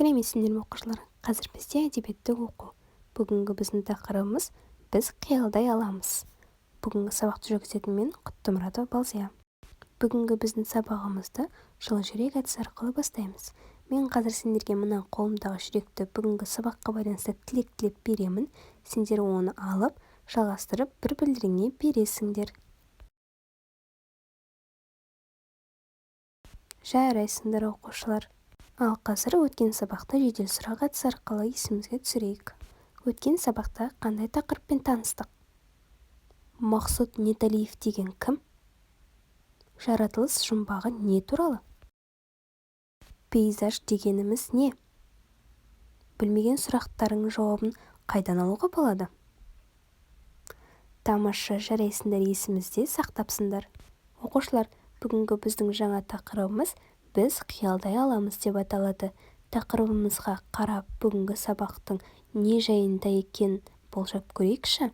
Сәлеметсіңдер ме оқушылар? Қазір бізде әдебиетті оқу. Бүгінгі біздің тақырыбымыз «Біз қиялдай аламыз». Бүгінгі сабақты жүргізетін мен Құттымұратова Балзия. Бүгінгі біздің сабағымызды жылы жүрек әдісі арқылы бастаймыз. Мен қазір сендерге мына қолымдағы жүректі бүгінгі сабаққа байланысты тілек тілеп беремін. Сендер оны алып, жалғастырып бір-бірлеріңе бересіңдер. Жарайсыңдар оқушылар. Ал қазір өткен сабақта жедел сұрақ әдісі арқылы есімізге түсірейік. Өткен сабақта қандай тақырыппен таныстық? Мақсұт Неталиев деген кім? Жаратылыс жұмбағы не туралы? Пейзаж дегеніміз не? Білмеген сұрақтарың жауабын қайдан алуға болады? Тамаша, жарайсыңдар, есімізде сақтапсыңдар. Оқушылар, бүгінгі біздің жаңа тақырыбымыз «Біз қиялдай аламыз» деп аталады. Тақырыбымызға қарап, бүгінгі сабақтың не жайында екенін болжап көрейікші?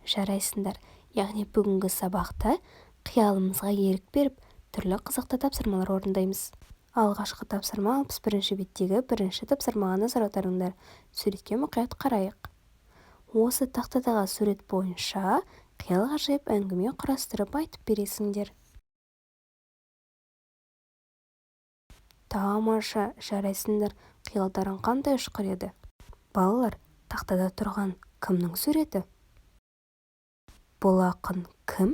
Жарайсыңдар, яғни бүгінгі сабақта қиялымызға ерік беріп, түрлі қызықты тапсырмалар орындаймыз. Алғашқы тапсырма 61-ші беттегі бірінші тапсырмаға назар аударыңдар. Суретке мұқият қарайық. Осы тақтадағы сурет бойынша қиял ғажайып әңгіме құрастырып айтып бересіңдер. Тамаша, жарайсыңдар, қиялдарың қандай ұшқыр еді? Балалар, тақтада тұрған кімнің суреті? Бұл ақын кім?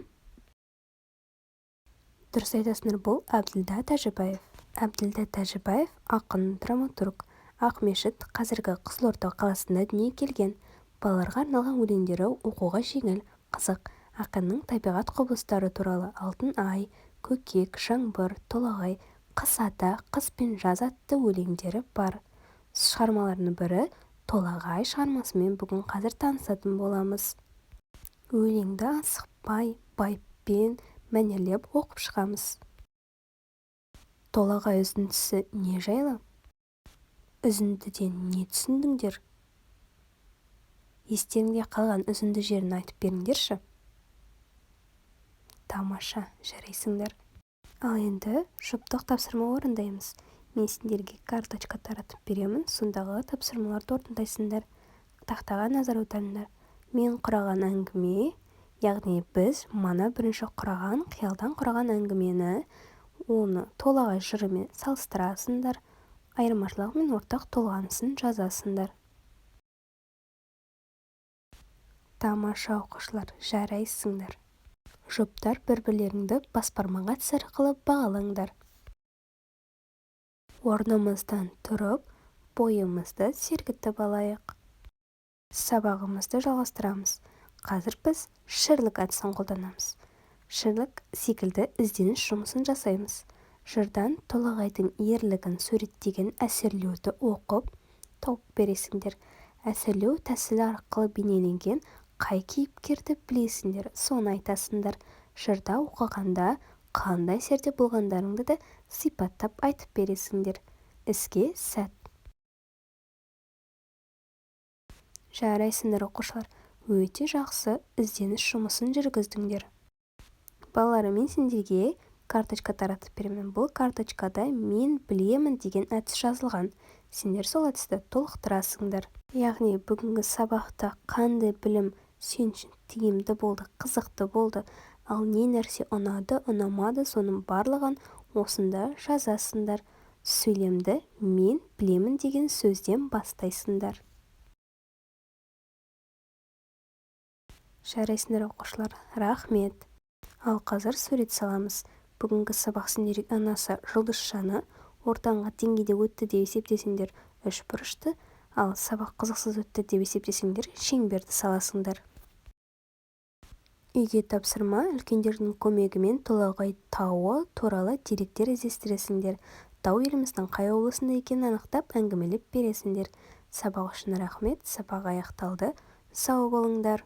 Дұрыс айтасыңдар, бұл Әбділда Тәжібаев. Әбділда Тәжібаев ақын, драматург. Ақмешіт қазіргі Қызылорда қаласында дүниеге келген. Балаларға арналған өлеңдері оқуға жеңіл, қызық. Ақынның табиғат құбылыстары туралы алтын ай, көкек, жаңбыр, толағай, қыс ата, қыс пен жаз атты өлеңдері бар. Шығармаларының бірі толағай шығармасымен бүгін қазір танысатын боламыз. Өлеңді асықпай, байыппен, мәнерлеп оқып шығамыз. Толағай үзіндісі не жайлы? Үзіндіден не түсіндіңдер? Естеріңде қалған үзінді жерін айтып беріңдерші. Тамаша, жарайсыңдар. Ал енді жұптық тапсырма орындаймыз. Мен сендерге карточка таратып беремін, сондағы тапсырмаларды орындайсыңдар. Тақтаға назар аударыңдар. Мен құраған әңгіме, яғни біз мана бірінші құраған, қиялдан құраған әңгімені, оны толағай жырымен салыстырасыңдар, айырмашылығы мен ортақ толғанысын жазасыңдар. Тамаша оқушылар, жарайсыңдар. Жұптар бір-бірлеріңді баспармаға әдісі арқылы бағалаңдар. Орнымыздан тұрып, бойымызды сергітіп алайық. Сабағымызды жалғастырамыз. Қазір біз шерлік әдісін қолданамыз. Шерлік секілді ізденіс жұмысын жасаймыз. Жырдан толағайдың ерлігін суреттеген әсерлеуді оқып, тауып бересіңдер. Әсерлеу тәсілі арқылы бейнеленген қай кейіпкерді білесіңдер, соны айтасыңдар. Жырда оқығанда қандай әсерде болғандарыңды да сипаттап айтып бересіңдер. Іске сәт. Жарайсыңдар оқушылар, өте жақсы ізденіс жұмысын жүргіздіңдер. Балалар, мен сендерге карточка таратып беремін. Бұл карточкада мен білемін деген әдіс жазылған. Сендер сол әдісті толықтырасыңдар. Яғни бүгінгі сабақта қандай білім сен үшін тиімді болды, қызықты болды, ал не нәрсе ұнады, ұнамады, соның барлығын осында жазасыңдар. Сөйлемді мен білемін деген сөзден бастайсыңдар. Жарайсыңдар оқушылар, рахмет. Ал қазір сурет саламыз. Бүгінгі сабақ сендерге анасы жұлдызшаны ортаңғы деңгейде өтті деп есептесеңдер 3 бұрышты, ал сабақ қызықсыз өтті деп есептесеңдер шеңберді саласыңдар. Үйге тапсырма, үлкендердің көмегімен толағай тауы туралы деректер іздестіресіңдер. Тау еліміздің қай облысында екенін анықтап әңгімелеп бересіңдер. Сабақ үшін рахмет, сабақ аяқталды. Сау болыңдар.